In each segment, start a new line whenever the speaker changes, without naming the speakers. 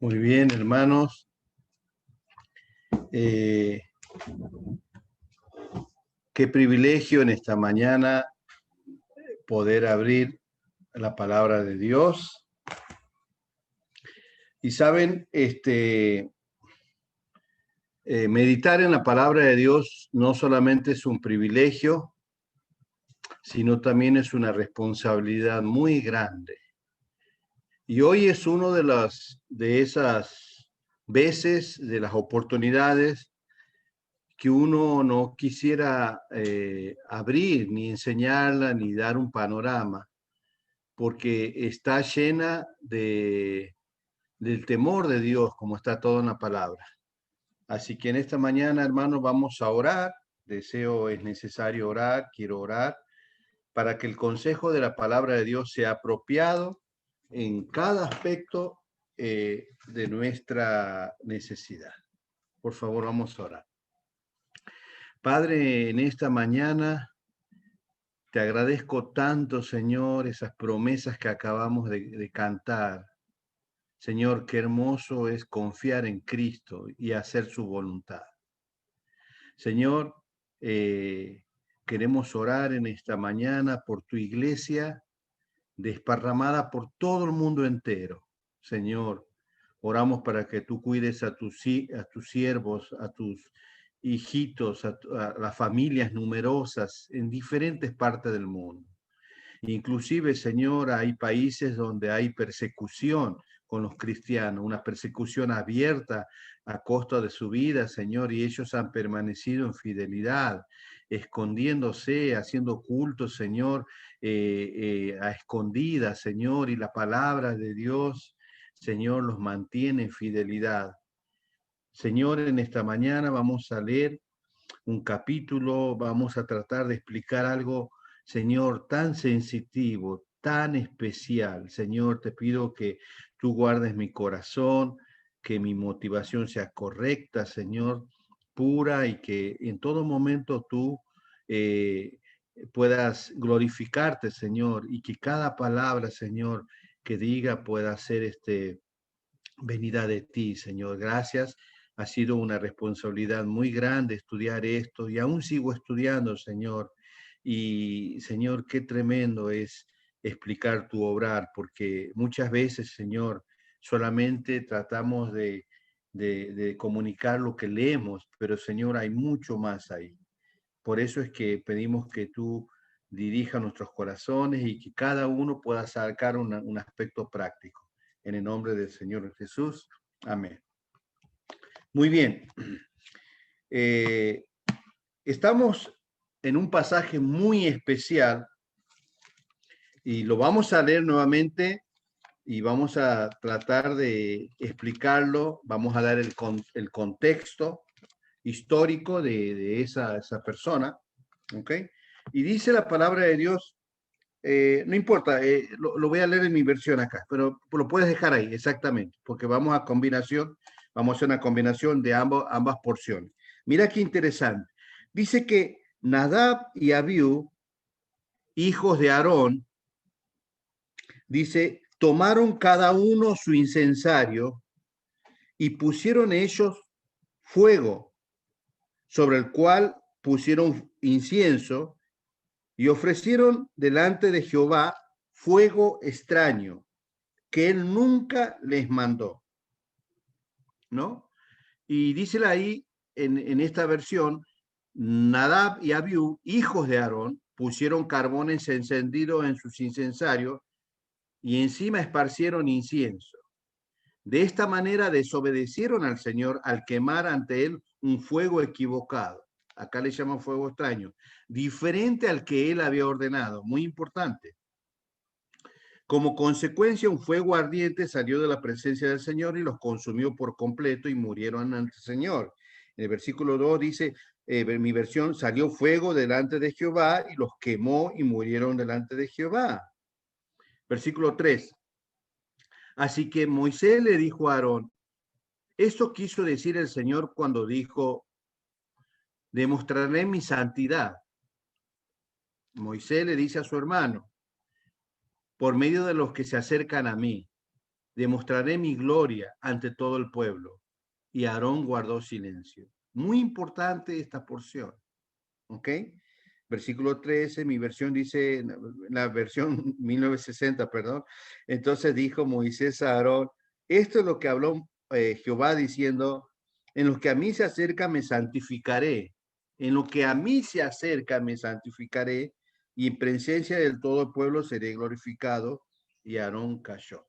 Muy bien, hermanos. Qué privilegio en esta mañana poder abrir la palabra de Dios. Y saben, meditar en la palabra de Dios no solamente es un privilegio, sino también es una responsabilidad muy grande. Y hoy es uno de esas veces, de las oportunidades que uno no quisiera abrir, ni enseñarla, ni dar un panorama, porque está llena del temor de Dios, como está todo en la palabra. Así que en esta mañana, hermanos, vamos a orar. Es necesario orar, quiero orar, para que el consejo de la palabra de Dios sea apropiado en cada aspecto de nuestra necesidad. Por favor, vamos a orar. Padre, en esta mañana te agradezco tanto, Señor, esas promesas que acabamos de cantar. Señor, qué hermoso es confiar en Cristo y hacer su voluntad. Señor, queremos orar en esta mañana por tu iglesia desparramada por todo el mundo entero. Señor, oramos para que tú cuides a tus siervos, a tus hijitos, a las familias numerosas en diferentes partes del mundo. Inclusive, Señor, hay países donde hay persecución con los cristianos, una persecución abierta a costa de su vida, Señor, y ellos han permanecido en fidelidad, escondiéndose, haciendo culto, Señor, a escondidas, Señor, y la palabra de Dios, Señor, los mantiene en fidelidad. Señor, en esta mañana vamos a leer un capítulo, vamos a tratar de explicar algo, Señor, tan sensitivo, tan especial. Señor, te pido que tú guardes mi corazón, que mi motivación sea correcta, Señor, pura, y que en todo momento tú puedas glorificarte, Señor, y que cada palabra, Señor, que diga pueda ser venida de ti, Señor. Gracias. Ha sido una responsabilidad muy grande estudiar esto y aún sigo estudiando, Señor. Y, Señor, qué tremendo es explicar tu obrar, porque muchas veces, Señor, solamente tratamos de comunicar lo que leemos, pero, Señor, hay mucho más ahí. Por eso es que pedimos que tú dirijas nuestros corazones y que cada uno pueda sacar un aspecto práctico. En el nombre del Señor Jesús. Amén. Muy bien. Estamos en un pasaje muy especial y lo vamos a leer nuevamente y vamos a tratar de explicarlo. Vamos a dar el contexto histórico de esa persona. ¿Ok? Y dice la palabra de Dios, no importa, lo voy a leer en mi versión acá, pero lo puedes dejar ahí, exactamente, porque vamos a hacer una combinación de ambas porciones. Mira qué interesante. Dice que Nadab y Abiú, hijos de Aarón, dice, tomaron cada uno su incensario y pusieron ellos fuego, sobre el cual pusieron incienso y ofrecieron delante de Jehová fuego extraño que él nunca les mandó, ¿no? Y dísela ahí en esta versión, Nadab y Abiú, hijos de Aarón, pusieron carbones encendidos en sus incensarios y encima esparcieron incienso. De esta manera desobedecieron al Señor al quemar ante él un fuego equivocado. Acá le llaman fuego extraño, diferente al que él había ordenado. Muy importante. Como consecuencia, un fuego ardiente salió de la presencia del Señor y los consumió por completo y murieron ante el Señor. En el versículo 2 dice, mi versión, salió fuego delante de Jehová y los quemó y murieron delante de Jehová. Versículo 3. Así que Moisés le dijo a Aarón, esto quiso decir el Señor cuando dijo, demostraré mi santidad. Moisés le dice a su hermano, por medio de los que se acercan a mí, demostraré mi gloria ante todo el pueblo. Y Aarón guardó silencio. Muy importante esta porción. ¿Ok? Versículo 13, mi versión dice, la versión 1960, perdón. Entonces dijo Moisés a Aarón, esto es lo que habló Jehová diciendo, en lo que a mí se acerca me santificaré. En lo que a mí se acerca me santificaré, y en presencia del todo el pueblo seré glorificado. Y Aarón cayó.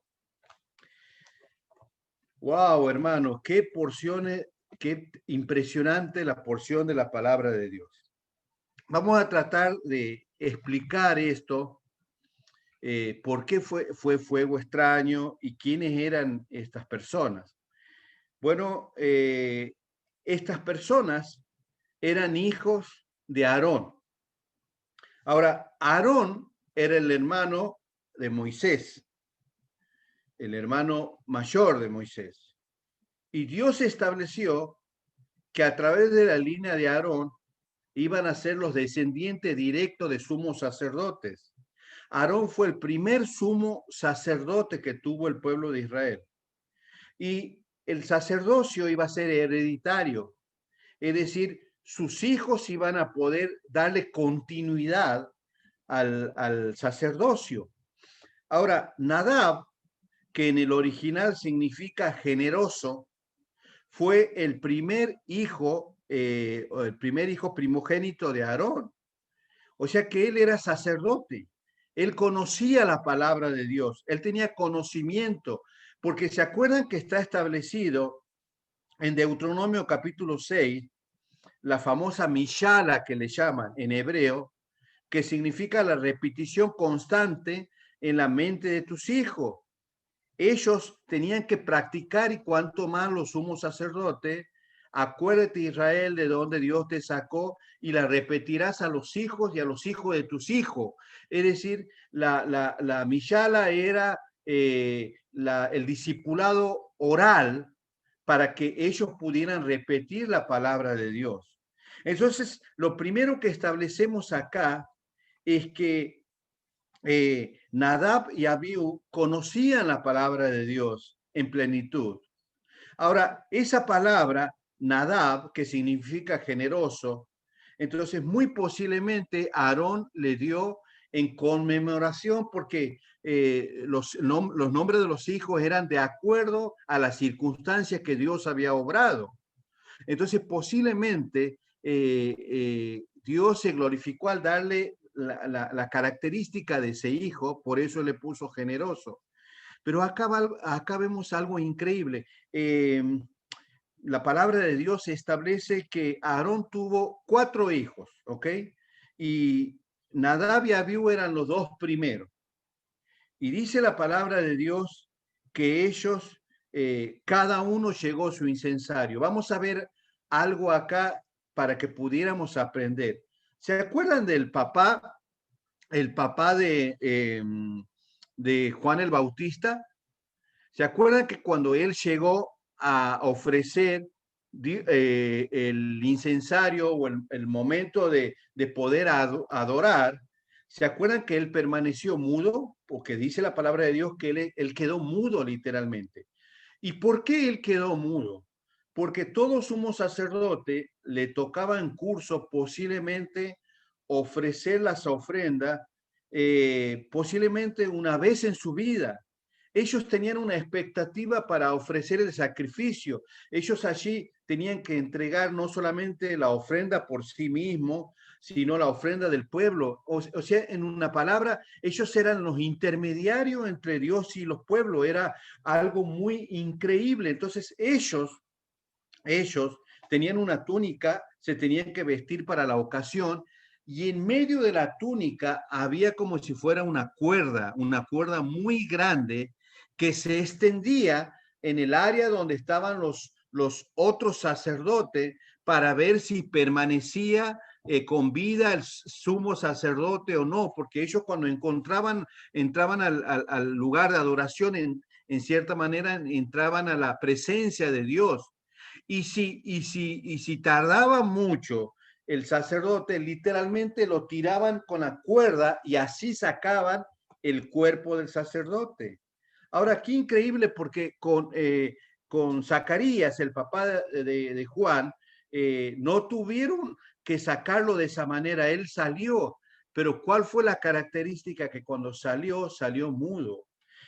Wow, hermanos, qué porciones, qué impresionante la porción de la palabra de Dios. Vamos a tratar de explicar esto, por qué fue fuego extraño y quiénes eran estas personas. Bueno, estas personas eran hijos de Aarón. Ahora, Aarón era el hermano de Moisés, el hermano mayor de Moisés. Y Dios estableció que a través de la línea de Aarón iban a ser los descendientes directos de sumos sacerdotes. Aarón fue el primer sumo sacerdote que tuvo el pueblo de Israel. Y el sacerdocio iba a ser hereditario, es decir, sus hijos iban a poder darle continuidad al sacerdocio. Ahora, Nadab, que en el original significa generoso, fue el primer hijo primogénito de Aarón. O sea que él era sacerdote. Él conocía la palabra de Dios. Él tenía conocimiento, porque se acuerdan que está establecido en Deuteronomio capítulo 6, la famosa mishala que le llaman en hebreo, que significa la repetición constante en la mente de tus hijos. Ellos tenían que practicar, y cuanto más los sumos sacerdotes, acuérdate Israel de donde Dios te sacó, y la repetirás a los hijos y a los hijos de tus hijos. Es decir, la mishala era el discipulado oral para que ellos pudieran repetir la palabra de Dios. Entonces, lo primero que establecemos acá es que Nadab y Abiú conocían la palabra de Dios en plenitud. Ahora, esa palabra, Nadab, que significa generoso, entonces muy posiblemente Aarón le dio en conmemoración, porque los nombres de los hijos eran de acuerdo a las circunstancias que Dios había obrado. Entonces, posiblemente Dios se glorificó al darle la característica de ese hijo, por eso le puso generoso. Pero acá vemos algo increíble. La palabra de Dios establece que Aarón tuvo 4 hijos, ¿ok? Y Nadab y Abiú eran los 2 primeros. Y dice la palabra de Dios que ellos, cada uno llegó su incensario. Vamos a ver algo acá para que pudiéramos aprender. ¿Se acuerdan del papá, el papá de Juan el Bautista? ¿Se acuerdan que cuando él llegó a ofrecer el incensario o el momento de poder adorar, ¿se acuerdan que él permaneció mudo? Porque dice la palabra de Dios que él quedó mudo literalmente. ¿Y por qué él quedó mudo? Porque todo sumo sacerdote le tocaba en curso posiblemente ofrecer las ofrendas, posiblemente una vez en su vida. Ellos tenían una expectativa para ofrecer el sacrificio. Ellos allí tenían que entregar no solamente la ofrenda por sí mismo, sino la ofrenda del pueblo. O sea, en una palabra, ellos eran los intermediarios entre Dios y los pueblos. Era algo muy increíble. Entonces, ellos tenían una túnica, se tenían que vestir para la ocasión, y en medio de la túnica había como si fuera una cuerda muy grande que se extendía en el área donde estaban los otros sacerdotes, para ver si permanecía con vida el sumo sacerdote o no, porque ellos cuando entraban al lugar de adoración, en cierta manera entraban a la presencia de Dios. Y si tardaba mucho el sacerdote literalmente lo tiraban con la cuerda y así sacaban el cuerpo del sacerdote. Ahora, qué increíble porque con Zacarías, el papá de Juan, no tuvieron que sacarlo de esa manera, él salió, pero ¿cuál fue la característica? Que cuando salió, salió mudo.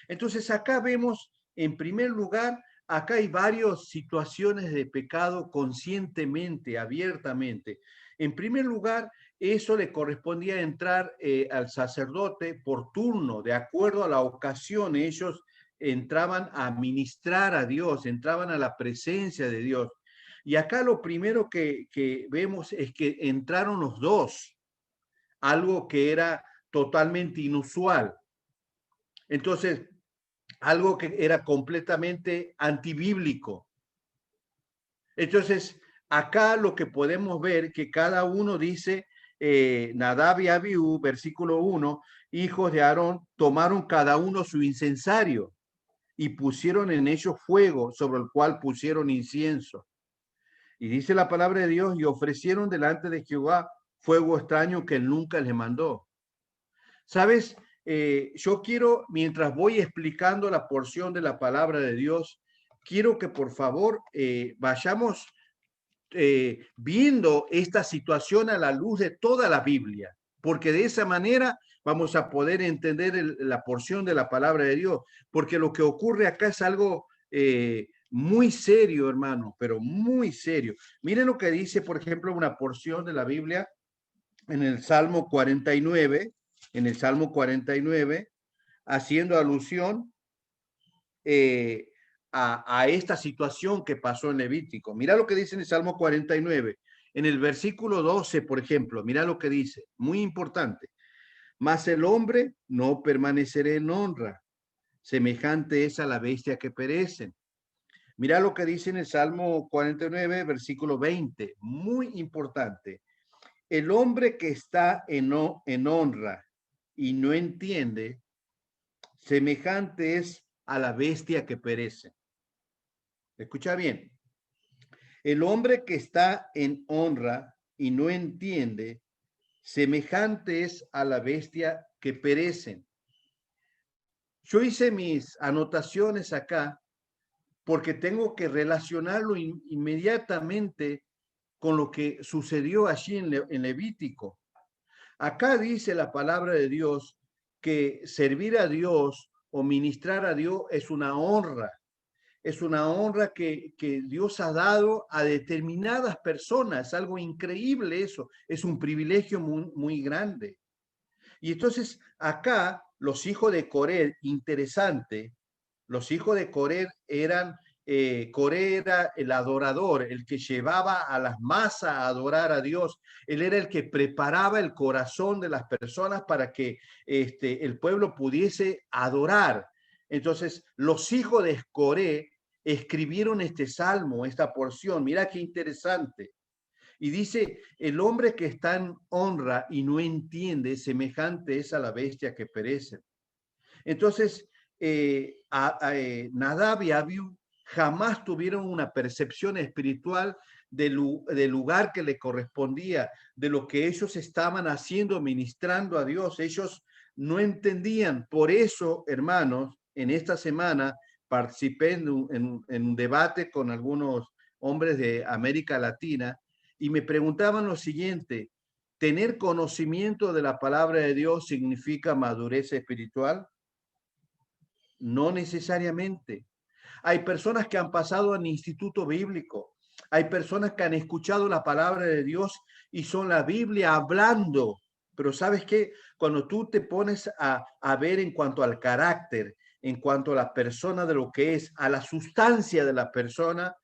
Entonces acá vemos, en primer lugar, acá hay varias situaciones de pecado conscientemente, abiertamente. En primer lugar, eso le correspondía entrar al sacerdote por turno, de acuerdo a la ocasión. Ellos entraban a ministrar a Dios, entraban a la presencia de Dios. Y acá lo primero que vemos es que entraron los dos, algo que era totalmente inusual. Entonces, algo que era completamente antibíblico. Entonces, acá lo que podemos ver que cada uno dice, Nadab y Abiú, versículo 1, hijos de Aarón, tomaron cada uno su incensario y pusieron en ellos fuego sobre el cual pusieron incienso. Y dice la palabra de Dios, y ofrecieron delante de Jehová fuego extraño que él nunca les mandó. ¿Sabes? Yo quiero, mientras voy explicando la porción de la palabra de Dios, quiero que por favor vayamos viendo esta situación a la luz de toda la Biblia, porque de esa manera vamos a poder entender la porción de la palabra de Dios, porque lo que ocurre acá es algo muy serio, hermano, pero muy serio. Miren lo que dice, por ejemplo, una porción de la Biblia en el Salmo 49, en el Salmo 49, haciendo alusión a esta situación que pasó en Levítico. Mira lo que dice en el Salmo 49, en el versículo 12, por ejemplo, mira lo que dice, muy importante. Mas el hombre no permanecerá en honra, semejante es a la bestia que perecen. Mira lo que dice en el Salmo 49, versículo 20, muy importante. El hombre que está en honra y no entiende, semejante es a la bestia que perece. Escucha bien. El hombre que está en honra y no entiende, semejante es a la bestia que perecen. Yo hice mis anotaciones acá porque tengo que relacionarlo inmediatamente con lo que sucedió allí en Levítico. Acá dice la palabra de Dios que servir a Dios o ministrar a Dios es una honra. Es una honra que Dios ha dado a determinadas personas. Es algo increíble eso. Es un privilegio muy, muy grande. Y entonces acá los hijos de Coré, interesante, los hijos de Coré eran, Coré era el adorador, el que llevaba a las masas a adorar a Dios. Él era el que preparaba el corazón de las personas para que el pueblo pudiese adorar. Entonces, los hijos de Coré escribieron este salmo, esta porción. Mira qué interesante. Y dice, el hombre que está en honra y no entiende, semejante es a la bestia que perece. Entonces, Nadab y Abiú jamás tuvieron una percepción espiritual del lugar que le correspondía, de lo que ellos estaban haciendo, ministrando a Dios. Ellos no entendían. Por eso, hermanos, en esta semana participé en un debate con algunos hombres de América Latina y me preguntaban lo siguiente: ¿tener conocimiento de la palabra de Dios significa madurez espiritual? No necesariamente. Hay personas que han pasado en instituto bíblico. Hay personas que han escuchado la palabra de Dios y son la Biblia hablando. Pero ¿sabes qué? Cuando tú te pones a ver en cuanto al carácter, en cuanto a la persona de lo que es, a la sustancia de la persona,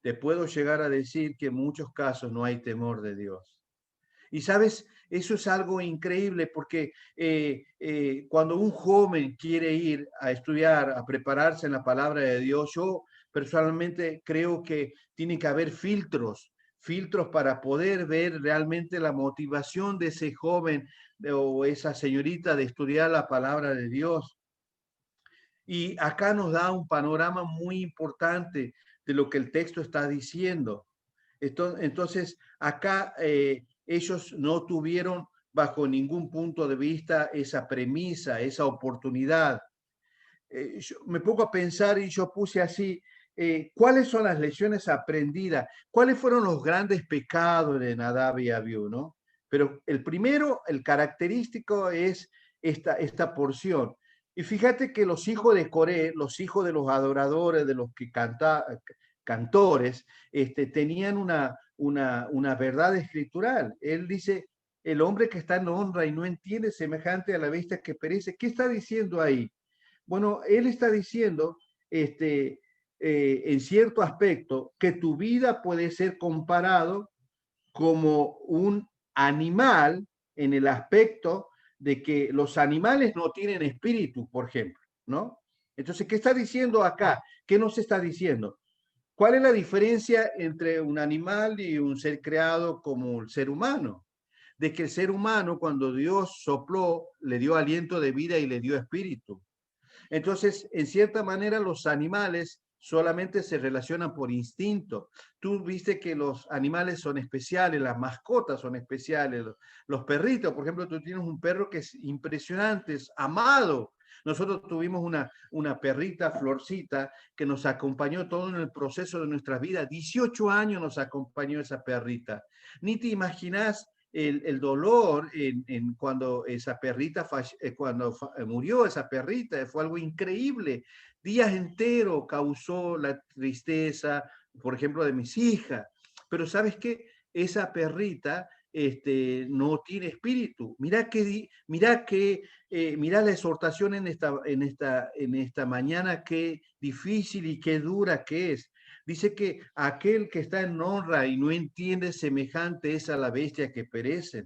te puedo llegar a decir que en muchos casos no hay temor de Dios. Y sabes, eso es algo increíble porque cuando un joven quiere ir a estudiar, a prepararse en la palabra de Dios, yo personalmente creo que tiene que haber filtros, filtros para poder ver realmente la motivación de ese joven o esa señorita de estudiar la palabra de Dios. Y acá nos da un panorama muy importante de lo que el texto está diciendo. Entonces, acá ellos no tuvieron bajo ningún punto de vista esa premisa, esa oportunidad. Yo me pongo a pensar y yo puse así, ¿cuáles son las lecciones aprendidas? ¿Cuáles fueron los grandes pecados de Nadab y Abiú, ¿no? Pero el primero, el característico es esta porción. Y fíjate que los hijos de Coré, los hijos de los adoradores, de los que cantores, tenían una verdad escritural. Él dice, el hombre que está en honra y no entiende semejante a la bestia que perece. ¿Qué está diciendo ahí? Bueno, él está diciendo, en cierto aspecto, que tu vida puede ser comparado como un animal en el aspecto de que los animales no tienen espíritu, por ejemplo, ¿no? Entonces, ¿qué está diciendo acá? ¿Qué nos está diciendo? ¿Cuál es la diferencia entre un animal y un ser creado como el ser humano? De que el ser humano, cuando Dios sopló, le dio aliento de vida y le dio espíritu. Entonces, en cierta manera, los animales solamente se relacionan por instinto. Tú viste que los animales son especiales, las mascotas son especiales, los perritos, por ejemplo, tú tienes un perro que es impresionante, es amado. Nosotros tuvimos una perrita, Florcita, que nos acompañó todo en el proceso de nuestras vidas. 18 años nos acompañó esa perrita. Ni te imaginas el dolor cuando esa perrita, murió esa perrita, fue algo increíble. Días enteros causó la tristeza, por ejemplo, de mis hijas. Pero ¿sabes qué? Esa perrita no tiene espíritu. Mirá la exhortación en esta mañana, qué difícil y qué dura que es. Dice que aquel que está en honra y no entiende semejante es a la bestia que perece.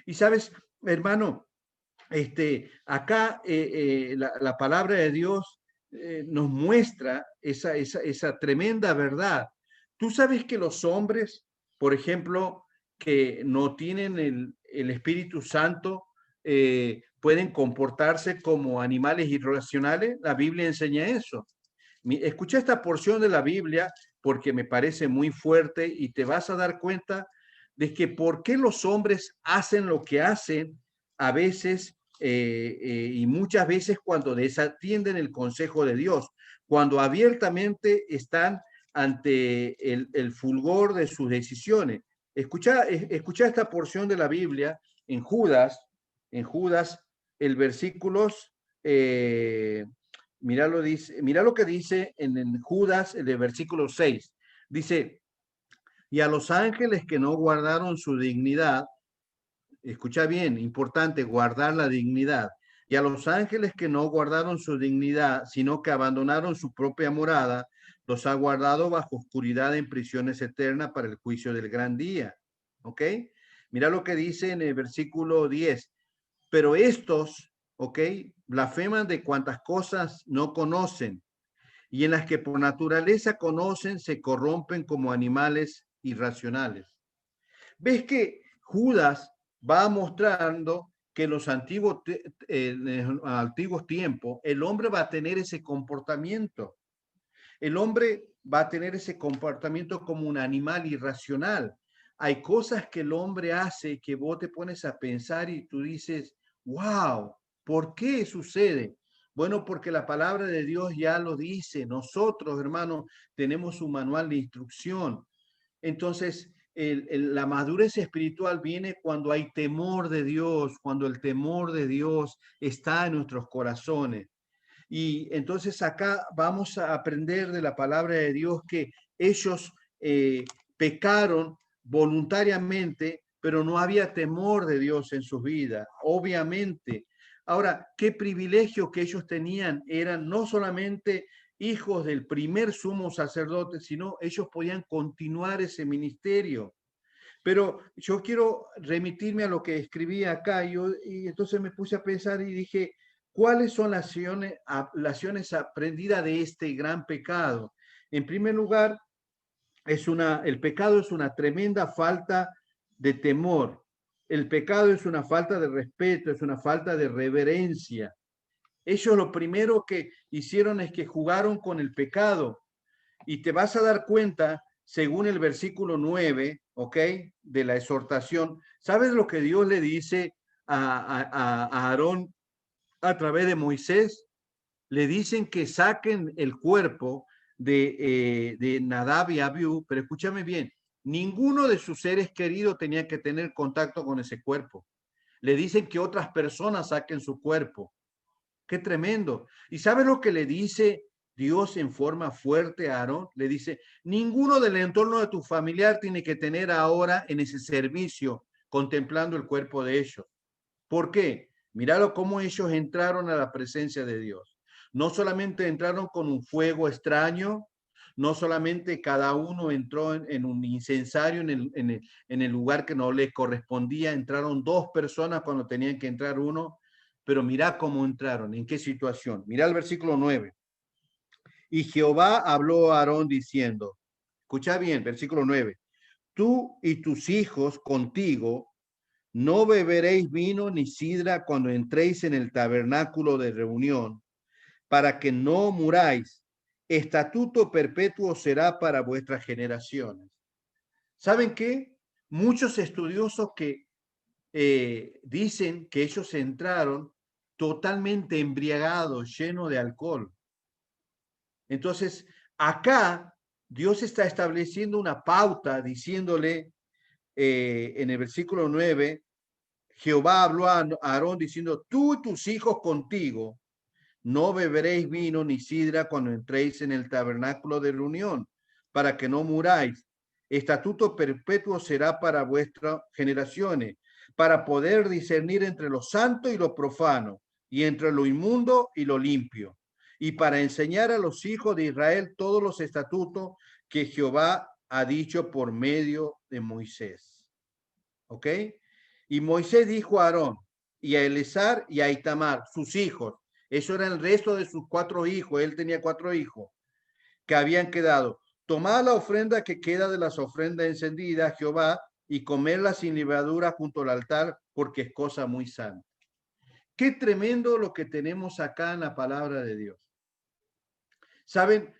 Y sabes, hermano, acá la palabra de Dios nos muestra esa tremenda verdad. Tú sabes que los hombres, por ejemplo, que no tienen el Espíritu Santo, pueden comportarse como animales irracionales. La Biblia enseña eso. Escucha esta porción de la Biblia porque me parece muy fuerte y te vas a dar cuenta de que por qué los hombres hacen lo que hacen a veces y muchas veces cuando desatienden el consejo de Dios, cuando abiertamente están ante el fulgor de sus decisiones. Escucha esta porción de la Biblia en Judas, el versículos mira lo que dice en Judas, el versículo 6. Dice, y a los ángeles que no guardaron su dignidad, escucha bien, importante, guardar la dignidad, y a los ángeles que no guardaron su dignidad, sino que abandonaron su propia morada, los ha guardado bajo oscuridad en prisiones eternas para el juicio del gran día. ¿Ok? Mira lo que dice en el versículo 10. Pero estos, ¿ok? Blasfeman de cuantas cosas no conocen y en las que por naturaleza conocen se corrompen como animales irracionales. ¿Ves que Judas va mostrando que en los antiguos tiempos el hombre va a tener ese comportamiento? El hombre va a tener ese comportamiento como un animal irracional. Hay cosas que el hombre hace que vos te pones a pensar y tú dices, wow, ¿por qué sucede? Bueno, porque la palabra de Dios ya lo dice. Nosotros, hermanos, tenemos un manual de instrucción. Entonces, la madurez espiritual viene cuando hay temor de Dios, cuando el temor de Dios está en nuestros corazones. Y entonces acá vamos a aprender de la palabra de Dios que ellos pecaron voluntariamente, pero no había temor de Dios en sus vidas, obviamente. Ahora, qué privilegio que ellos tenían, eran no solamente hijos del primer sumo sacerdote, sino ellos podían continuar ese ministerio. Pero yo quiero remitirme a lo que escribí acá y entonces me puse a pensar y dije, ¿cuáles son las lecciones aprendidas de este gran pecado? En primer lugar, el pecado es una tremenda falta de temor. El pecado es una falta de respeto, es una falta de reverencia. Ellos lo primero que hicieron es que jugaron con el pecado y te vas a dar cuenta según el versículo 9, ¿ok? De la exhortación. ¿Sabes lo que Dios le dice a Aarón a través de Moisés? Le dicen que saquen el cuerpo de Nadab y Abiú, pero escúchame bien, ninguno de sus seres queridos tenía que tener contacto con ese cuerpo. Le dicen que otras personas saquen su cuerpo. Qué tremendo. ¿Y sabe lo que le dice Dios en forma fuerte a Aarón? Le dice, ninguno del entorno de tu familiar tiene que tener ahora en ese servicio contemplando el cuerpo de ellos. ¿Por qué? Míralo cómo ellos entraron a la presencia de Dios. No solamente entraron con un fuego extraño, no solamente cada uno entró en un incensario en el lugar que no le correspondía, entraron dos personas cuando tenían que entrar uno, pero mira cómo entraron, en qué situación. Mira el versículo 9. Y Jehová habló a Aarón diciendo, escucha bien, versículo 9, tú y tus hijos contigo no beberéis vino ni sidra cuando entréis en el tabernáculo de reunión, para que no muráis. Estatuto perpetuo será para vuestras generaciones. ¿Saben qué? Muchos estudiosos que dicen que ellos entraron totalmente embriagados, llenos de alcohol. Entonces, acá Dios está estableciendo una pauta diciéndole en el versículo 9, Jehová habló a Aarón diciendo, tú y tus hijos contigo no beberéis vino ni sidra cuando entréis en el tabernáculo de reunión, para que no muráis. Estatuto perpetuo será para vuestras generaciones, para poder discernir entre lo santo y lo profano, y entre lo inmundo y lo limpio, y para enseñar a los hijos de Israel todos los estatutos que Jehová ha dicho por medio de Moisés. ¿Ok? Y Moisés dijo a Aarón y a Eleazar y a Itamar, sus hijos, eso era el resto de sus 4 hijos, él tenía 4 hijos que habían quedado. Tomad la ofrenda que queda de las ofrendas encendidas a Jehová y comerla sin levadura junto al altar, porque es cosa muy santa. Qué tremendo lo que tenemos acá en la palabra de Dios. Saben,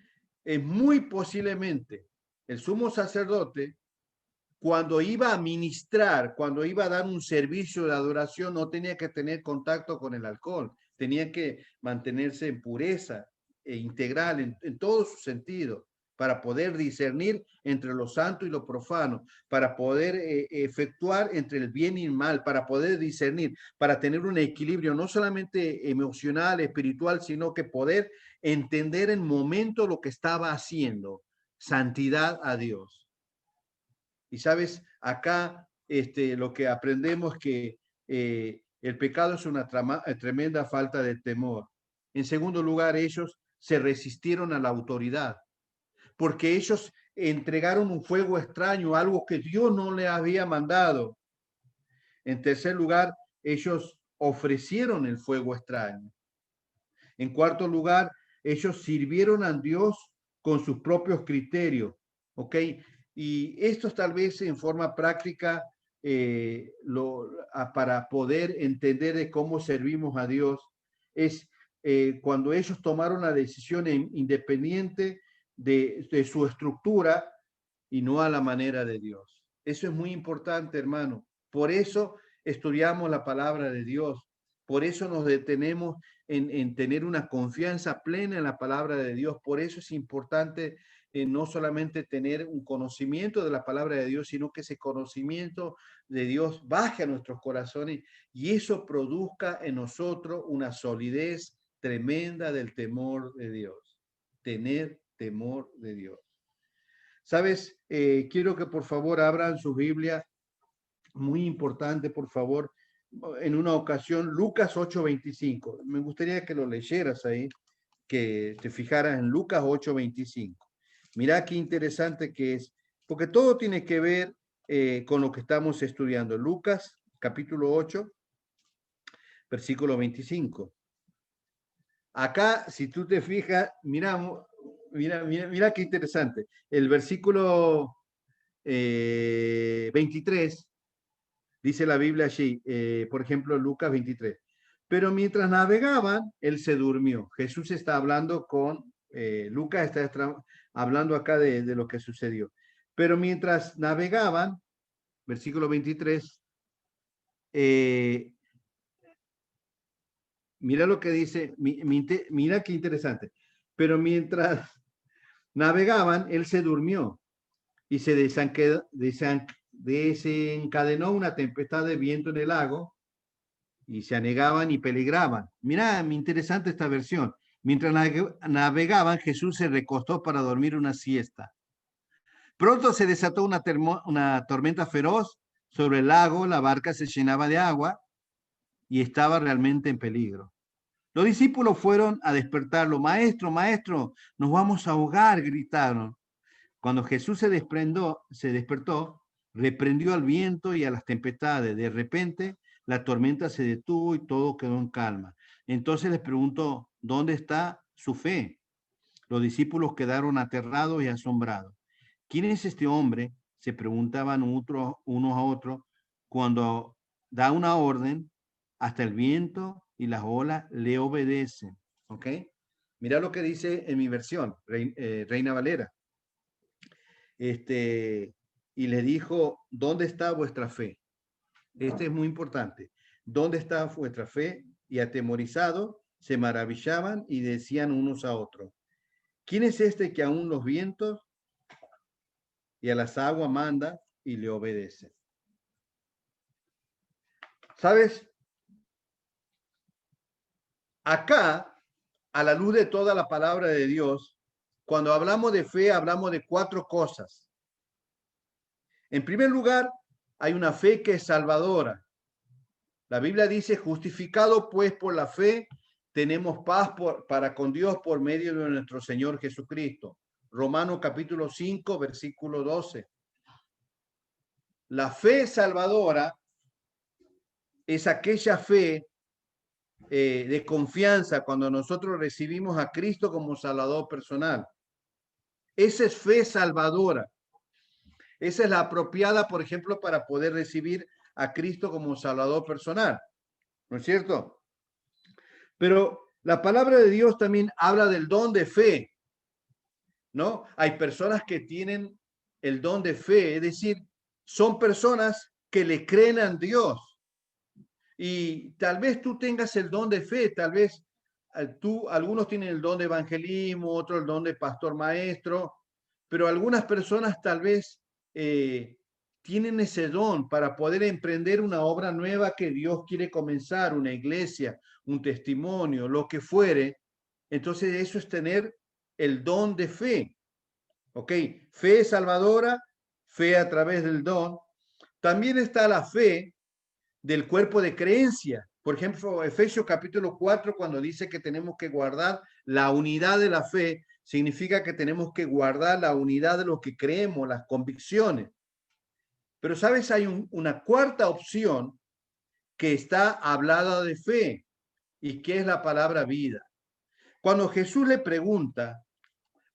muy posiblemente el sumo sacerdote, cuando iba a ministrar, cuando iba a dar un servicio de adoración, no tenía que tener contacto con el alcohol, tenía que mantenerse en pureza e integral en todo su sentido, para poder discernir entre lo santo y lo profano, para poder efectuar entre el bien y el mal, para poder discernir, para tener un equilibrio no solamente emocional, espiritual, sino que poder entender en momento lo que estaba haciendo, santidad a Dios. Y sabes, acá lo que aprendemos que el pecado es una tremenda falta de temor. En segundo lugar, ellos se resistieron a la autoridad, porque ellos entregaron un fuego extraño, algo que Dios no le había mandado. En tercer lugar, ellos ofrecieron el fuego extraño. En cuarto lugar, ellos sirvieron a Dios con sus propios criterios, ¿ok? Y esto tal vez en forma práctica para poder entender de cómo servimos a Dios es cuando ellos tomaron la decisión independiente de su estructura y no a la manera de Dios. Eso es muy importante, hermano. Por eso estudiamos la palabra de Dios. Por eso nos detenemos en tener una confianza plena en la palabra de Dios. Por eso es importante no solamente tener un conocimiento de la palabra de Dios, sino que ese conocimiento de Dios baje a nuestros corazones y eso produzca en nosotros una solidez tremenda del temor de Dios. Tener temor de Dios. ¿Sabes? Quiero que por favor abran su Biblia. Muy importante, por favor. En una ocasión, Lucas 8:25. Me gustaría que lo leyeras ahí, que te fijaras en Lucas 8:25. Mira qué interesante que es, porque todo tiene que ver con lo que estamos estudiando. Lucas, capítulo 8, versículo 25. Acá, si tú te fijas, mira qué interesante. El versículo 23, dice la Biblia allí, por ejemplo, Lucas 23. Pero mientras navegaban, él se durmió. Jesús está hablando con, Lucas está hablando acá de lo que sucedió. Pero mientras navegaban, versículo 23, mira lo que dice, mira qué interesante. Pero mientras navegaban, él se durmió y se desencadenó una tempestad de viento en el lago y se anegaban y peligraban. Mira, interesante esta versión. Mientras navegaban, Jesús se recostó para dormir una siesta. Pronto se desató una tormenta feroz sobre el lago, la barca se llenaba de agua y estaba realmente en peligro. Los discípulos fueron a despertarlo. Maestro, maestro, nos vamos a ahogar, gritaron. Cuando Jesús se despertó, reprendió al viento y a las tempestades. De repente, la tormenta se detuvo y todo quedó en calma. Entonces les preguntó, ¿dónde está su fe? Los discípulos quedaron aterrados y asombrados. ¿Quién es este hombre? Se preguntaban unos a otros cuando da una orden, hasta el viento y las olas le obedecen. ¿Ok? Mira lo que dice en mi versión, Reina Valera. Y le dijo, ¿dónde está vuestra fe? Este es muy importante. ¿Dónde está vuestra fe? Y atemorizados se maravillaban y decían unos a otros, ¿quién es este que aún los vientos y a las aguas manda y le obedece? ¿Sabes? Acá, a la luz de toda la palabra de Dios, cuando hablamos de fe, hablamos de 4 cosas. En primer lugar, hay una fe que es salvadora. La Biblia dice, justificado pues por la fe, tenemos paz para con Dios por medio de nuestro Señor Jesucristo. Romanos capítulo 5, versículo 12. La fe salvadora es aquella fe de confianza cuando nosotros recibimos a Cristo como Salvador personal. Esa es fe salvadora. Esa es la apropiada, por ejemplo, para poder recibir a Cristo como Salvador personal. ¿No es cierto? Pero la palabra de Dios también habla del don de fe, ¿no? Hay personas que tienen el don de fe, es decir, son personas que le creen a Dios. Y tal vez tú tengas el don de fe, tal vez algunos tienen el don de evangelismo, otros el don de pastor maestro, pero algunas personas tal vez tienen ese don para poder emprender una obra nueva que Dios quiere comenzar, una iglesia, un testimonio, lo que fuere. Entonces eso es tener el don de fe. ¿Ok? Fe salvadora, fe a través del don. También está la fe del cuerpo de creencia. Por ejemplo, Efesios capítulo 4, cuando dice que tenemos que guardar la unidad de la fe, significa que tenemos que guardar la unidad de lo que creemos, las convicciones. Pero, ¿sabes? Hay una cuarta opción que está hablada de fe y que es la palabra vida. Cuando Jesús le pregunta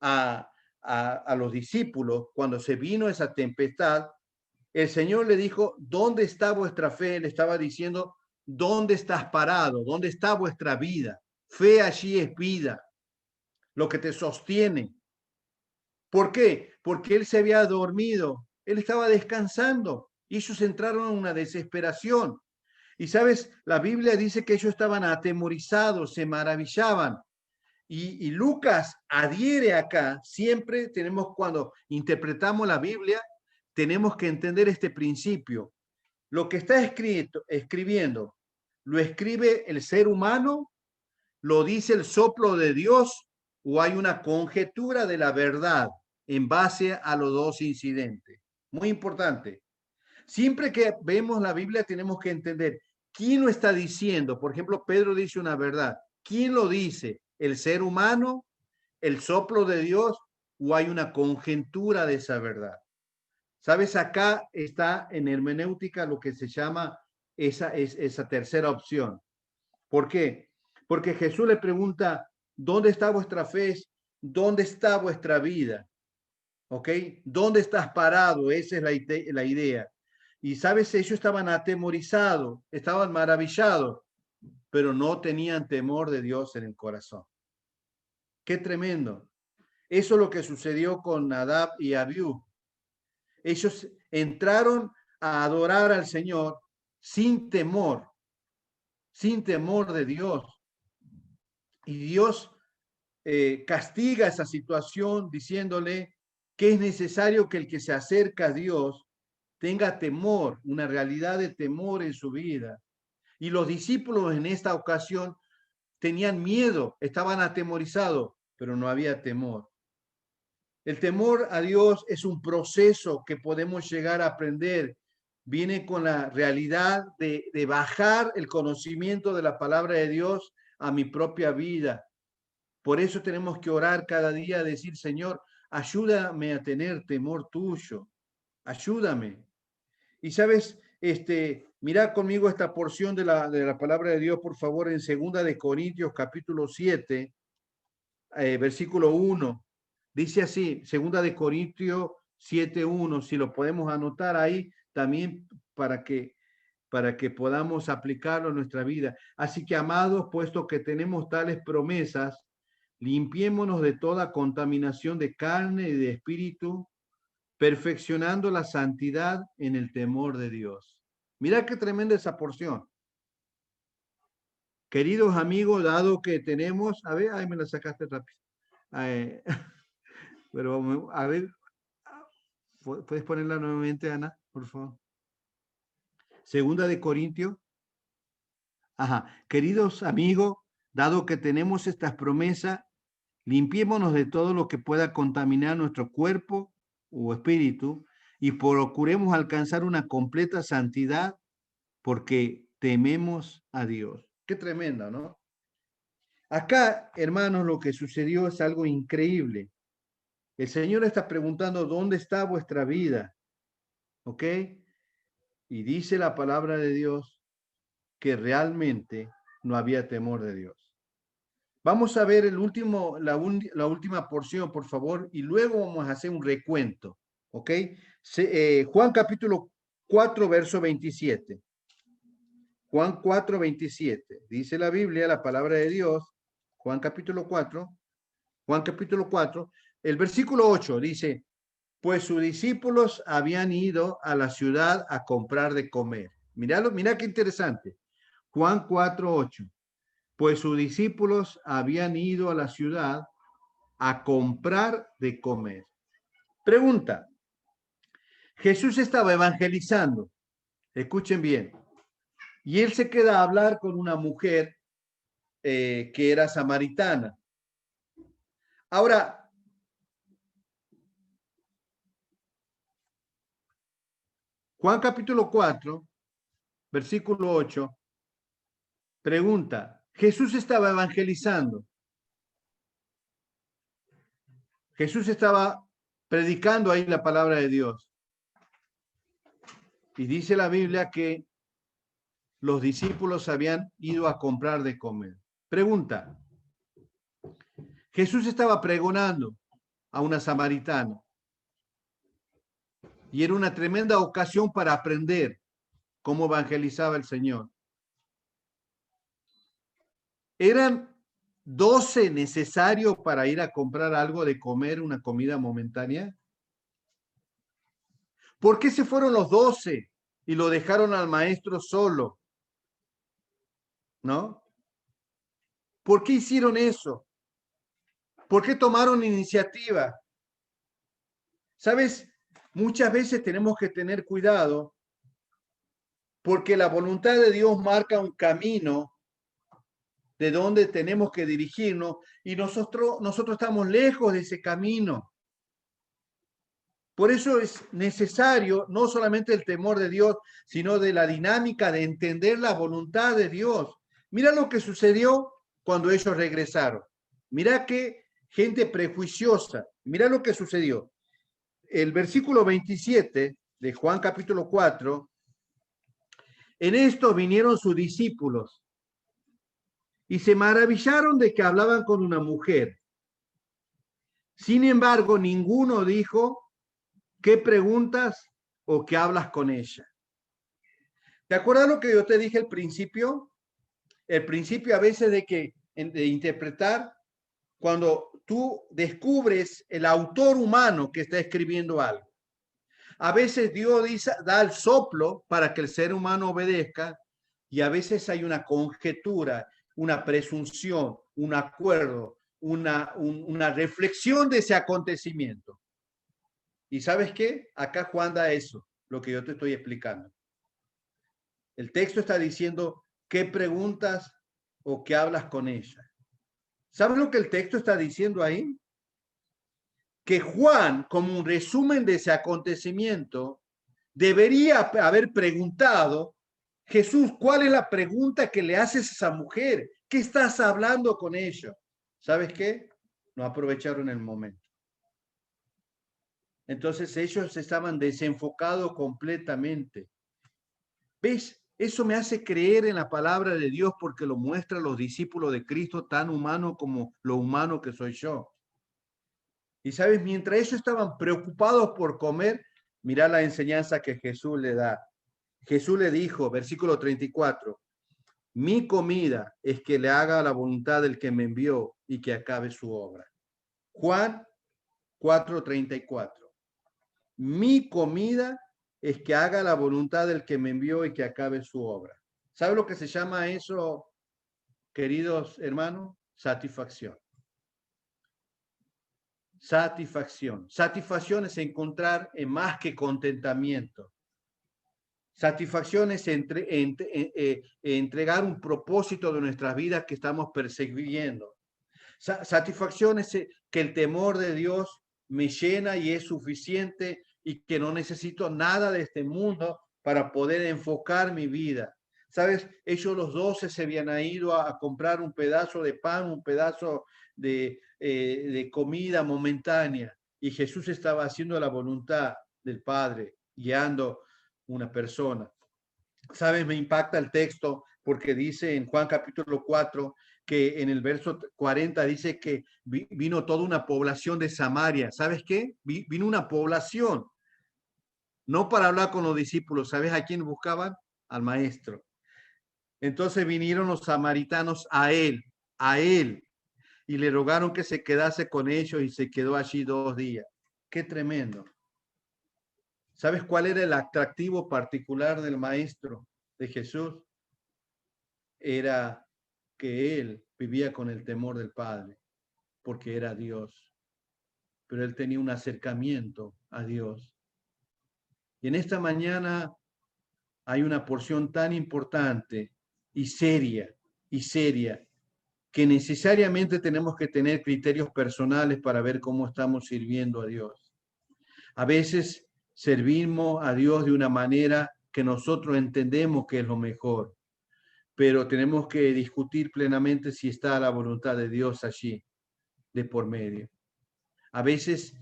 a los discípulos, cuando se vino esa tempestad, el Señor le dijo, ¿dónde está vuestra fe? Le estaba diciendo, ¿dónde estás parado? ¿Dónde está vuestra vida? Fe allí es vida, lo que te sostiene. ¿Por qué? Porque él se había dormido, él estaba descansando y ellos entraron en una desesperación. Y sabes, la Biblia dice que ellos estaban atemorizados, se maravillaban. Y Lucas adhiere acá, siempre tenemos, cuando interpretamos la Biblia, tenemos que entender este principio. Lo que está escribiendo, ¿lo escribe el ser humano? ¿Lo dice el soplo de Dios? ¿O hay una conjetura de la verdad en base a los dos incidentes? Muy importante. Siempre que vemos la Biblia tenemos que entender quién lo está diciendo. Por ejemplo, Pedro dice una verdad. ¿Quién lo dice? ¿El ser humano? ¿El soplo de Dios? ¿O hay una conjetura de esa verdad? ¿Sabes? Acá está en hermenéutica lo que se llama esa tercera opción. ¿Por qué? Porque Jesús le pregunta, ¿dónde está vuestra fe? ¿Dónde está vuestra vida? ¿Ok? ¿Dónde estás parado? Esa es la idea. Y sabes, ellos estaban atemorizados, estaban maravillados, pero no tenían temor de Dios en el corazón. Qué tremendo. Eso es lo que sucedió con Nadab y Abiú. Ellos entraron a adorar al Señor sin temor de Dios. Y Dios castiga esa situación diciéndole que es necesario que el que se acerca a Dios tenga temor, una realidad de temor en su vida. Y los discípulos en esta ocasión tenían miedo, estaban atemorizados, pero no había temor. El temor a Dios es un proceso que podemos llegar a aprender. Viene con la realidad de bajar el conocimiento de la palabra de Dios a mi propia vida. Por eso tenemos que orar cada día, decir, Señor, ayúdame a tener temor tuyo, ayúdame. Y sabes, mirá conmigo esta porción de la palabra de Dios, por favor, en 2 Corintios, capítulo 7, versículo 1. Dice así, 2 Corintios 7:1, si lo podemos anotar ahí también para que podamos aplicarlo en nuestra vida. Así que, amados, puesto que tenemos tales promesas, limpiémonos de toda contaminación de carne y de espíritu, perfeccionando la santidad en el temor de Dios. Mira qué tremenda esa porción. Queridos amigos, dado que tenemos, a ver, ahí me la sacaste rápido. Pero a ver, ¿puedes ponerla nuevamente, Ana, por favor? 2 Corintios. Ajá. Queridos amigos, dado que tenemos estas promesas, limpiémonos de todo lo que pueda contaminar nuestro cuerpo o espíritu y procuremos alcanzar una completa santidad porque tememos a Dios. Qué tremenda, ¿no? Acá, hermanos, lo que sucedió es algo increíble. El Señor está preguntando, ¿dónde está vuestra vida? ¿Ok? Y dice la palabra de Dios que realmente no había temor de Dios. Vamos a ver la última porción, por favor, y luego vamos a hacer un recuento. ¿Ok? Juan capítulo 4, verso 27. Juan 4, 27. Dice la Biblia, la palabra de Dios, Juan capítulo 4, el versículo 8 dice, pues sus discípulos habían ido a la ciudad a comprar de comer. Mirá qué interesante. Juan 4, 8. Pues sus discípulos habían ido a la ciudad a comprar de comer. Pregunta, Jesús estaba evangelizando, escuchen bien, y él se queda a hablar con una mujer que era samaritana. Ahora, Juan capítulo 4, versículo 8, pregunta, Jesús estaba evangelizando. Jesús estaba predicando ahí la palabra de Dios. Y dice la Biblia que los discípulos habían ido a comprar de comer. Pregunta, Jesús estaba pregonando a una samaritana y era una tremenda ocasión para aprender cómo evangelizaba el Señor. ¿Eran 12 necesarios para ir a comprar algo de comer, una comida momentánea? ¿Por qué se fueron los 12 y lo dejaron al maestro solo? ¿No? ¿Por qué hicieron eso? ¿Por qué tomaron iniciativa? ¿Sabes? Muchas veces tenemos que tener cuidado porque la voluntad de Dios marca un camino de donde tenemos que dirigirnos y nosotros estamos lejos de ese camino. Por eso es necesario no solamente el temor de Dios, sino de la dinámica de entender la voluntad de Dios. Mira lo que sucedió cuando ellos regresaron. Mira qué gente prejuiciosa. Mira lo que sucedió. El versículo 27 de Juan capítulo 4, en esto vinieron sus discípulos y se maravillaron de que hablaban con una mujer. Sin embargo, ninguno dijo, ¿qué preguntas o qué hablas con ella? ¿Te acuerdas lo que yo te dije al principio? El principio a veces de interpretar cuando tú descubres el autor humano que está escribiendo algo. A veces Dios da el soplo para que el ser humano obedezca y a veces hay una conjetura, una presunción, un acuerdo, una reflexión de ese acontecimiento. ¿Y sabes qué? Acá Juan da eso, lo que yo te estoy explicando. El texto está diciendo qué preguntas o qué hablas con ella. ¿Sabes lo que el texto está diciendo ahí? Que Juan, como un resumen de ese acontecimiento, debería haber preguntado, Jesús, ¿cuál es la pregunta que le haces a esa mujer? ¿Qué estás hablando con ella? ¿Sabes qué? No aprovecharon el momento. Entonces ellos estaban desenfocados completamente. ¿Ves? Eso me hace creer en la palabra de Dios porque lo muestra a los discípulos de Cristo tan humano como lo humano que soy yo. Y sabes, mientras ellos estaban preocupados por comer, mira la enseñanza que Jesús le da. Jesús le dijo, versículo 34, mi comida es que le haga la voluntad del que me envió y que acabe su obra. Juan 4:34. Mi comida es que haga la voluntad del que me envió y que acabe su obra. ¿Sabe lo que se llama eso, queridos hermanos? Satisfacción. Satisfacción. Satisfacción es encontrar en más que contentamiento. Satisfacción es entregar un propósito de nuestras vidas que estamos persiguiendo. Satisfacción es que el temor de Dios me llena y es suficiente y que no necesito nada de este mundo para poder enfocar mi vida. ¿Sabes? Ellos los 12 se habían ido a comprar un pedazo de pan, un pedazo de comida momentánea y Jesús estaba haciendo la voluntad del Padre, guiando una persona. ¿Sabes? Me impacta el texto porque dice en Juan capítulo 4 que en el verso 40 dice que vino toda una población de Samaria. ¿Sabes qué? Vino una población, no para hablar con los discípulos. ¿Sabes a quién buscaban? Al maestro. Entonces vinieron los samaritanos a él, y le rogaron que se quedase con ellos y se quedó allí 2 días. Qué tremendo. ¿Sabes cuál era el atractivo particular del maestro de Jesús? Era que él vivía con el temor del Padre, porque era Dios, pero él tenía un acercamiento a Dios. Y en esta mañana hay una porción tan importante y seria, que necesariamente tenemos que tener criterios personales para ver cómo estamos sirviendo a Dios. A veces servimos a Dios de una manera que nosotros entendemos que es lo mejor, pero tenemos que discutir plenamente si está la voluntad de Dios allí, de por medio. A veces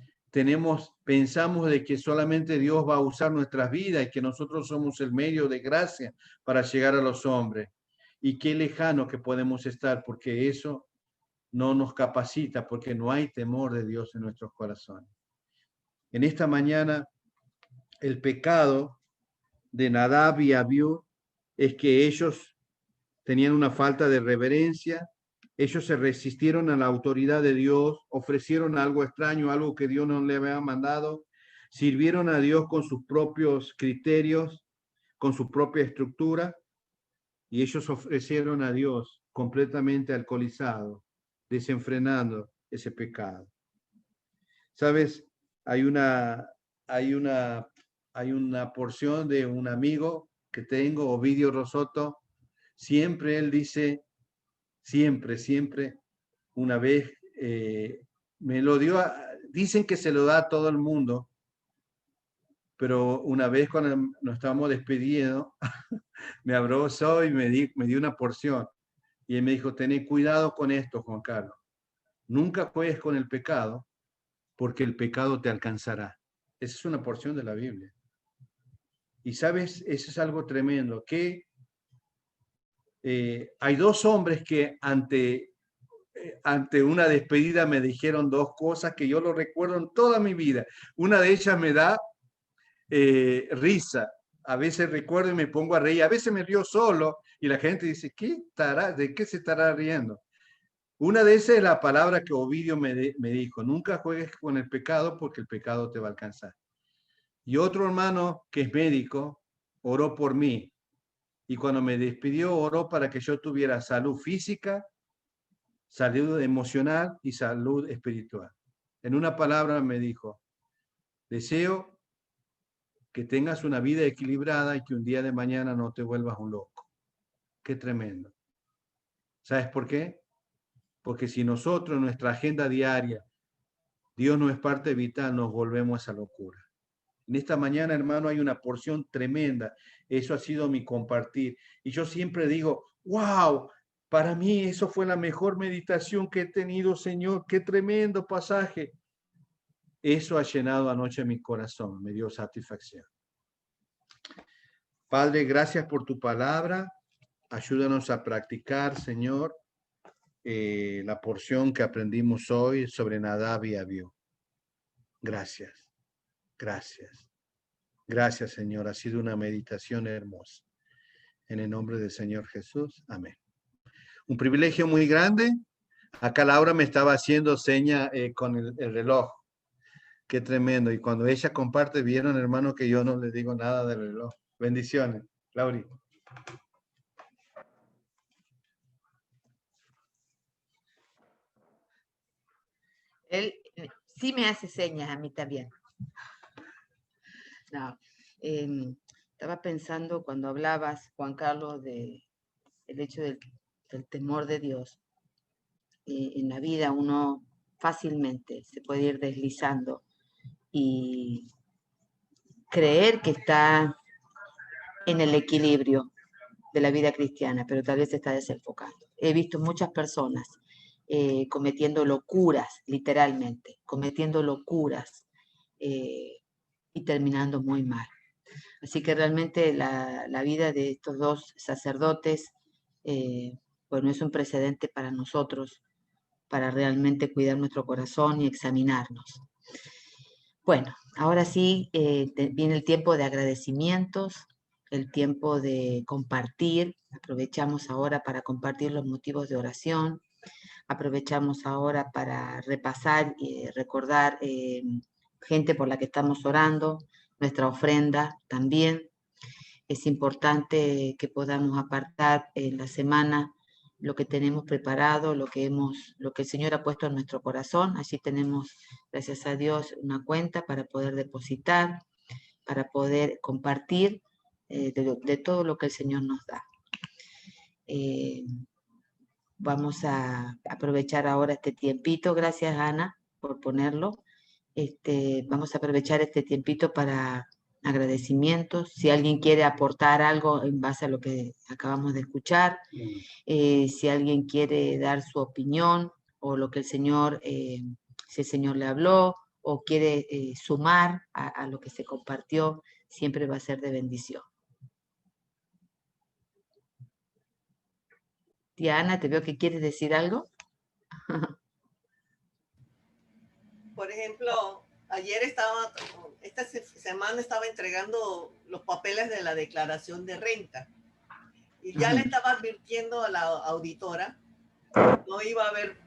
pensamos de que solamente Dios va a usar nuestras vidas y que nosotros somos el medio de gracia para llegar a los hombres. Y qué lejano que podemos estar, porque eso no nos capacita, porque no hay temor de Dios en nuestros corazones. En esta mañana, el pecado de Nadab y Abiú es que ellos tenían una falta de reverencia, ellos se resistieron a la autoridad de Dios, ofrecieron algo extraño, algo que Dios no le había mandado, sirvieron a Dios con sus propios criterios, con su propia estructura, y ellos ofrecieron a Dios completamente alcoholizado, desenfrenando ese pecado. ¿Sabes? Hay una porción de un amigo que tengo, Ovidio Rosoto. Siempre él dice, siempre, una vez me lo dio, dicen que se lo da a todo el mundo, pero una vez cuando nos estábamos despidiendo, me abrazó y me dio una porción. Y él me dijo, ten cuidado con esto, Juan Carlos. Nunca juegues con el pecado, porque el pecado te alcanzará. Esa es una porción de la Biblia. Y sabes, eso es algo tremendo, que hay 2 hombres que ante una despedida me dijeron 2 cosas que yo lo recuerdo en toda mi vida. Una de ellas me da risa. A veces recuerdo y me pongo a reír. A veces me río solo y la gente dice, ¿de qué se estará riendo? Una de esas es la palabra que Ovidio me dijo, nunca juegues con el pecado porque el pecado te va a alcanzar. Y otro hermano que es médico oró por mí. Y cuando me despidió, oró para que yo tuviera salud física, salud emocional y salud espiritual. En una palabra me dijo, deseo que tengas una vida equilibrada y que un día de mañana no te vuelvas un loco. Qué tremendo. ¿Sabes por qué? Porque si nosotros en nuestra agenda diaria, Dios no es parte vital, nos volvemos a esa locura. En esta mañana, hermano, hay una porción tremenda. Eso ha sido mi compartir. Y yo siempre digo, wow, para mí eso fue la mejor meditación que he tenido, Señor. Qué tremendo pasaje. Eso ha llenado anoche mi corazón, me dio satisfacción. Padre, gracias por tu palabra. Ayúdanos a practicar, Señor, la porción que aprendimos hoy sobre Nadab y Abiú. Gracias, gracias. Gracias, Señor. Ha sido una meditación hermosa. En el nombre del Señor Jesús. Amén. Un privilegio muy grande. Acá Laura me estaba haciendo seña con el reloj. Qué tremendo. Y cuando ella comparte, vieron, hermano, que yo no le digo nada del reloj. Bendiciones. Lauri.
Él sí me hace señas a mí también. No, estaba pensando cuando hablabas, Juan Carlos, del hecho del temor de Dios. En la vida uno fácilmente se puede ir deslizando y creer que está en el equilibrio de la vida cristiana, pero tal vez se está desenfocando. He visto muchas personas cometiendo locuras, literalmente, cometiendo locuras y terminando muy mal. Así que realmente la vida de estos dos sacerdotes, bueno, es un precedente para nosotros, para realmente cuidar nuestro corazón y examinarnos. Bueno, ahora sí viene el tiempo de agradecimientos, el tiempo de compartir. Aprovechamos ahora para compartir los motivos de oración. Aprovechamos ahora para repasar y recordar gente por la que estamos orando, nuestra ofrenda también. Es importante que podamos apartar en la semana lo que tenemos preparado, lo que el Señor ha puesto en nuestro corazón. Allí tenemos, gracias a Dios, una cuenta para poder depositar, para poder compartir de todo lo que el Señor nos da. Vamos a aprovechar ahora este tiempito. Gracias, Ana, por ponerlo. Vamos a aprovechar este tiempito para agradecimientos. Si alguien quiere aportar algo en base a lo que acabamos de escuchar, si alguien quiere dar su opinión o lo que el Señor, si el Señor le habló o quiere sumar a lo que se compartió, siempre va a ser de bendición. Tía Ana, te veo que quieres decir algo.
Por ejemplo, esta semana estaba entregando los papeles de la declaración de renta y ya le estaba advirtiendo a la auditora que no iba a haber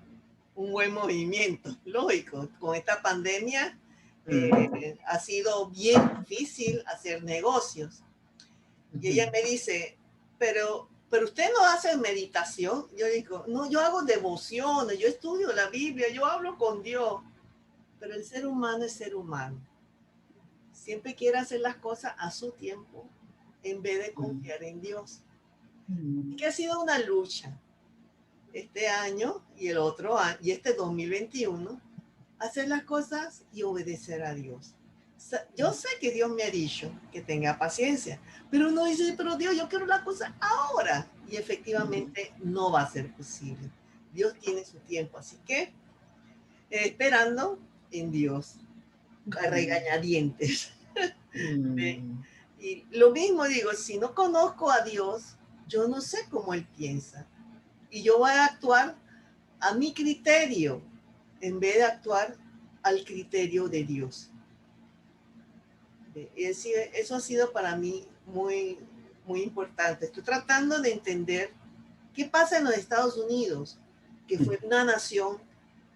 un buen movimiento. Lógico, con esta pandemia ha sido bien difícil hacer negocios. Y ella me dice, pero usted no hace meditación. Yo digo, no, yo hago devociones, yo estudio la Biblia, yo hablo con Dios. Pero el ser humano es ser humano. Siempre quiere hacer las cosas a su tiempo en vez de confiar en Dios. Y que ha sido una lucha este año y el otro año y este 2021, hacer las cosas y obedecer a Dios. Yo sé que Dios me ha dicho que tenga paciencia, pero uno dice, pero Dios, yo quiero la cosa ahora. Y efectivamente no va a ser posible. Dios tiene su tiempo, así que esperando en Dios, a regañadientes. Y lo mismo digo, si no conozco a Dios, yo no sé cómo Él piensa. Y yo voy a actuar a mi criterio en vez de actuar al criterio de Dios. Y eso ha sido para mí muy, muy importante. Estoy tratando de entender qué pasa en los Estados Unidos, que fue una nación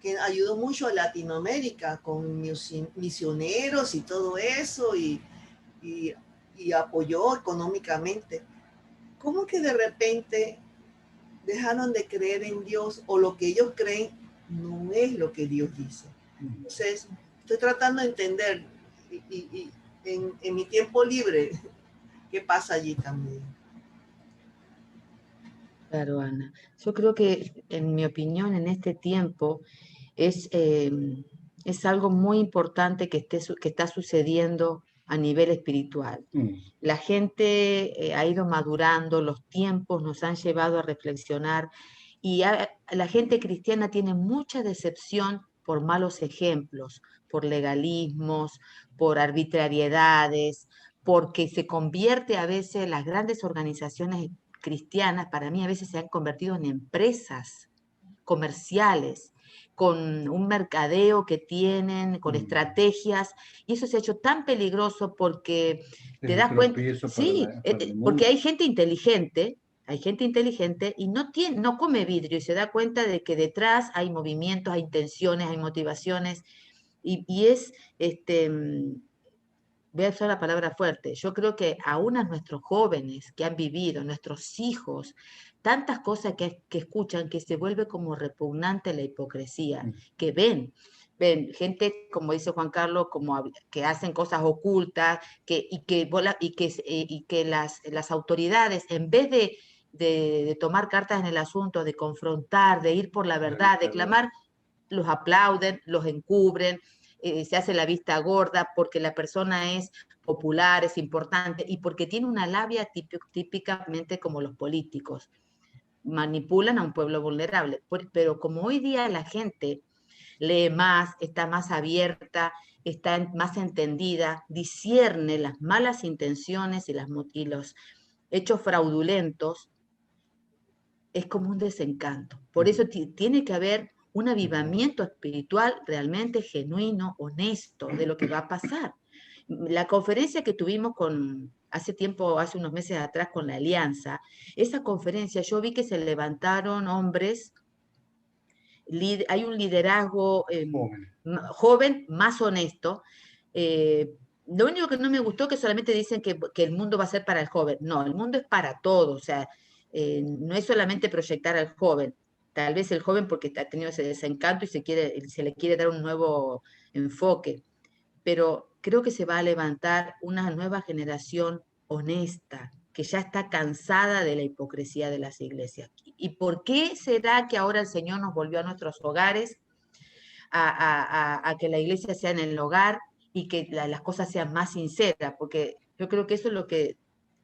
que ayudó mucho a Latinoamérica con misioneros y todo eso, y y apoyó económicamente. ¿Cómo que de repente dejaron de creer en Dios, o lo que ellos creen no es lo que Dios dice? Entonces, estoy tratando de entender y en mi tiempo libre qué pasa allí también.
Claro, Ana. Yo creo que, en mi opinión, en este tiempo es algo muy importante que está sucediendo a nivel espiritual. La gente ha ido madurando, los tiempos nos han llevado a reflexionar, y la gente cristiana tiene mucha decepción por malos ejemplos, por legalismos, por arbitrariedades, porque se convierte a veces, las grandes organizaciones cristianas, para mí a veces se han convertido en empresas comerciales, con un mercadeo que tienen, con estrategias, y eso se ha hecho tan peligroso porque te das cuenta, sí, porque hay gente inteligente y no come vidrio, y se da cuenta de que detrás hay movimientos, hay intenciones, hay motivaciones, y es, voy a usar la palabra fuerte, yo creo que aún a nuestros jóvenes que han vivido, nuestros hijos, tantas cosas que escuchan, que se vuelve como repugnante la hipocresía, que ven gente, como dice Juan Carlos, que hacen cosas ocultas, y que las autoridades, en vez de tomar cartas en el asunto, de confrontar, de ir por la verdad, de clamar, los aplauden, los encubren, se hace la vista gorda porque la persona es popular, es importante, y porque tiene una labia típicamente como los políticos. Manipulan a un pueblo vulnerable. Pero como hoy día la gente lee más, está más abierta, está más entendida, discierne las malas intenciones y los hechos fraudulentos, es como un desencanto. Por eso tiene que haber un avivamiento espiritual realmente genuino, honesto, de lo que va a pasar. La conferencia que tuvimos hace unos meses atrás, con la Alianza, esa conferencia yo vi que se levantaron hombres, hay un liderazgo joven, más honesto. Lo único que no me gustó es que solamente dicen que el mundo va a ser para el joven. No, el mundo es para todos, o sea, no es solamente proyectar al joven. Tal vez el joven porque ha tenido ese desencanto y se le quiere dar un nuevo enfoque, pero creo que se va a levantar una nueva generación honesta, que ya está cansada de la hipocresía de las iglesias. ¿Y por qué será que ahora el Señor nos volvió a nuestros hogares, a que la iglesia sea en el hogar y que las cosas sean más sinceras? Porque yo creo que eso es lo que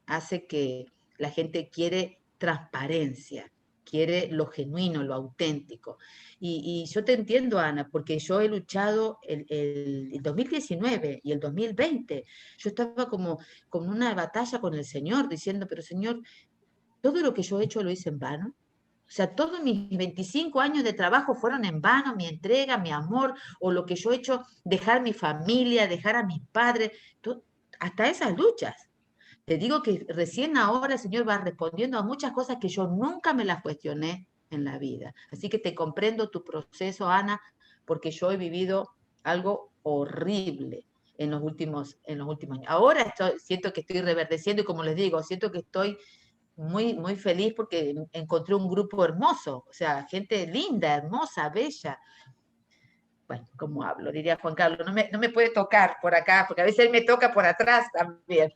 hace que la gente quiere transparencia, quiere lo genuino, lo auténtico. Y yo te entiendo, Ana, porque yo he luchado el 2019 y el 2020. Yo estaba como con una batalla con el Señor, diciendo, pero Señor, todo lo que yo he hecho lo hice en vano. O sea, todos mis 25 años de trabajo fueron en vano, mi entrega, mi amor, o lo que yo he hecho, dejar mi familia, dejar a mis padres, hasta esas luchas. Te digo que recién ahora el Señor va respondiendo a muchas cosas que yo nunca me las cuestioné en la vida. Así que te comprendo tu proceso, Ana, porque yo he vivido algo horrible en los últimos años. Ahora siento que estoy reverdeciendo, y como les digo, siento que estoy muy, muy feliz porque encontré un grupo hermoso, o sea, gente linda, hermosa, bella. Bueno, como hablo, diría Juan Carlos, no me puede tocar por acá, porque a veces él me toca por atrás también.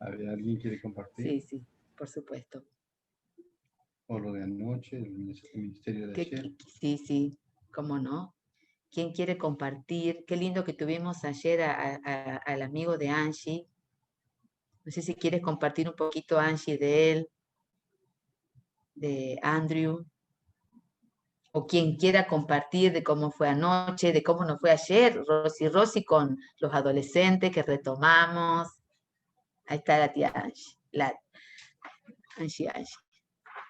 A ver, ¿alguien quiere compartir?
Sí, sí, por supuesto.
O lo de anoche, el ministerio de ayer.
Sí, sí, cómo no. ¿Quién quiere compartir? Qué lindo que tuvimos ayer al amigo de Angie. No sé si quieres compartir un poquito, Angie, de él, de Andrew, o quien quiera compartir de cómo fue anoche, de cómo nos fue ayer, Rosy, con los adolescentes que retomamos. Ahí está la tía Angie, Angie.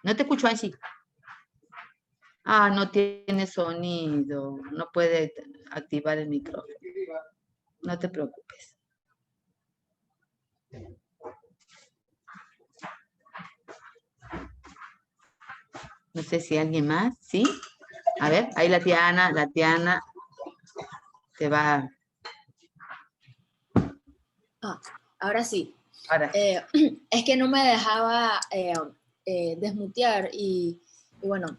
No te escucho, Angie. Ah, no tiene sonido, no puede activar el micrófono. No te preocupes. No sé si alguien más, ¿sí? A ver, ahí la tía Ana te va.
Ahora sí.
Ahora sí.
Es que no me dejaba desmutear y bueno.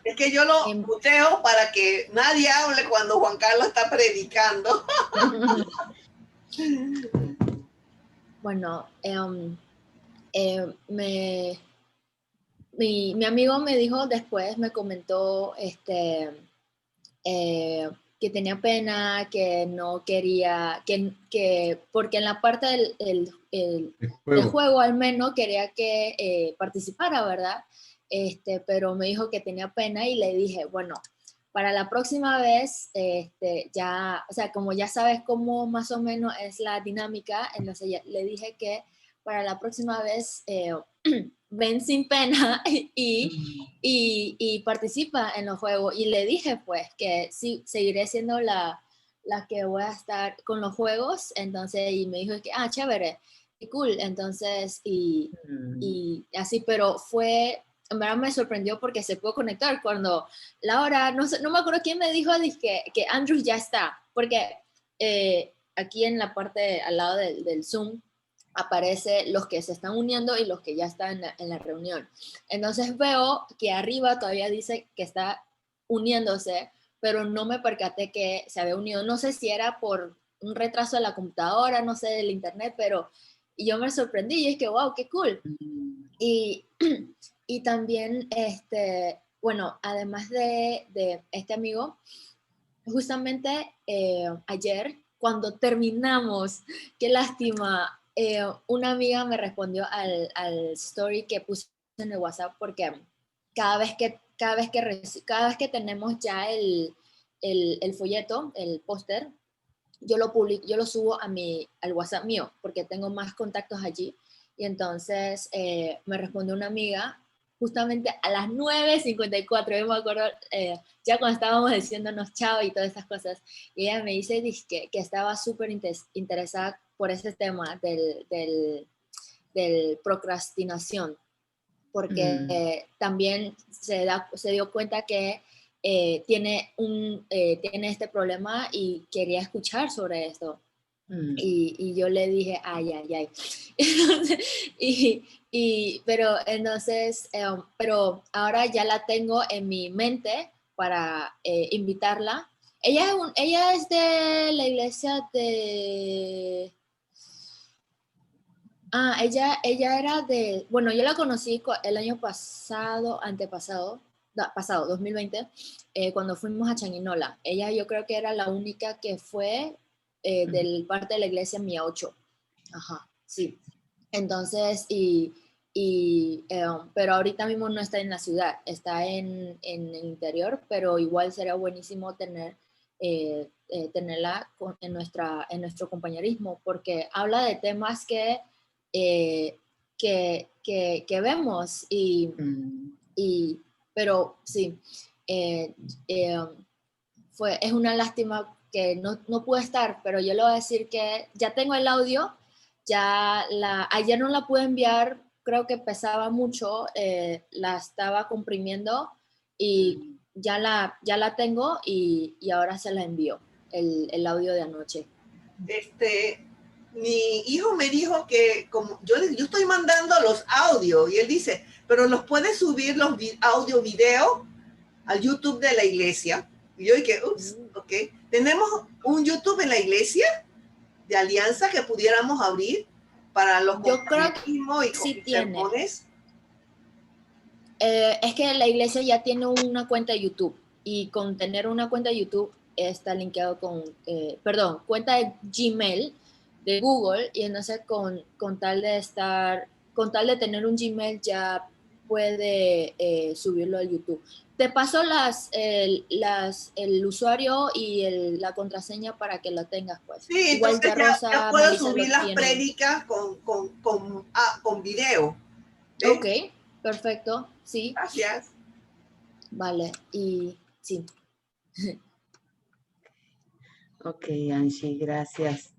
Es que yo lo muteo para que nadie hable cuando Juan Carlos está predicando.
Bueno, mi amigo me dijo después, me comentó que tenía pena, que no quería, que porque en la parte del juego al menos quería que participara, ¿verdad? Pero me dijo que tenía pena y le dije, bueno, para la próxima vez, ya, o sea, como ya sabes cómo más o menos es la dinámica, entonces le dije que para la próxima vez ven sin pena y participa en los juegos. Y le dije pues que sí, seguiré siendo la que voy a estar con los juegos, entonces, y me dijo que, chévere, y cool, entonces, y así, pero fue, en verdad me sorprendió porque se pudo conectar cuando Laura, no me acuerdo quién me dijo que Andrew ya está, porque aquí en la parte al lado del Zoom aparece los que se están uniendo y los que ya están en la reunión. Entonces veo que arriba todavía dice que está uniéndose, pero no me percaté que se había unido. No sé si era por un retraso de la computadora, no sé, del internet, pero yo me sorprendí y es que, wow, qué cool. Y también, bueno, además de este amigo, justamente ayer, cuando terminamos, qué lástima, una amiga me respondió al story que puse en el WhatsApp porque cada vez que tenemos ya el folleto, el póster, yo lo subo al WhatsApp mío porque tengo más contactos allí. Y entonces me respondió una amiga justamente a las 9:54, yo me acuerdo, ya cuando estábamos diciéndonos chao y todas esas cosas, y ella me dice que estaba súper interesada por ese tema del procrastinación, porque también se dio cuenta que tiene este problema y quería escuchar sobre esto. Y yo le dije, ay. Pero ahora ya la tengo en mi mente para invitarla. Ella es de la iglesia de... ella era de... Bueno, yo la conocí el año antepasado, 2020, cuando fuimos a Changuinola. Ella yo creo que era la única que fue del parte de la iglesia Mía 8. Ajá, sí. Entonces, pero ahorita mismo no está en la ciudad, está en el interior, pero igual sería buenísimo tenerla en nuestro compañerismo, porque habla de temas que vemos pero sí, es una lástima que no pude estar, pero yo le voy a decir que ya tengo el audio, ayer no la pude enviar, creo que pesaba mucho, la estaba comprimiendo y ya la tengo y ahora se la envío, el audio de anoche.
Mi hijo me dijo que como yo estoy mandando los audios y él dice, pero los puedes subir los audio video al YouTube de la iglesia. Y yo dije, ups, ok. Tenemos un YouTube en la iglesia de alianza que pudiéramos abrir para los
compañerismos y sí sermones. Es que la iglesia ya tiene una cuenta de YouTube y con tener una cuenta de YouTube está linkeado cuenta de Gmail de Google, y entonces con tal de tener un Gmail ya puede subirlo al YouTube. Te paso el usuario y la contraseña para que lo tengas, pues.
Sí, igual entonces ya puedo subir las prédicas con video.
¿Ves? Ok, perfecto, sí.
Gracias.
Vale, y sí.
Ok, Angie, gracias.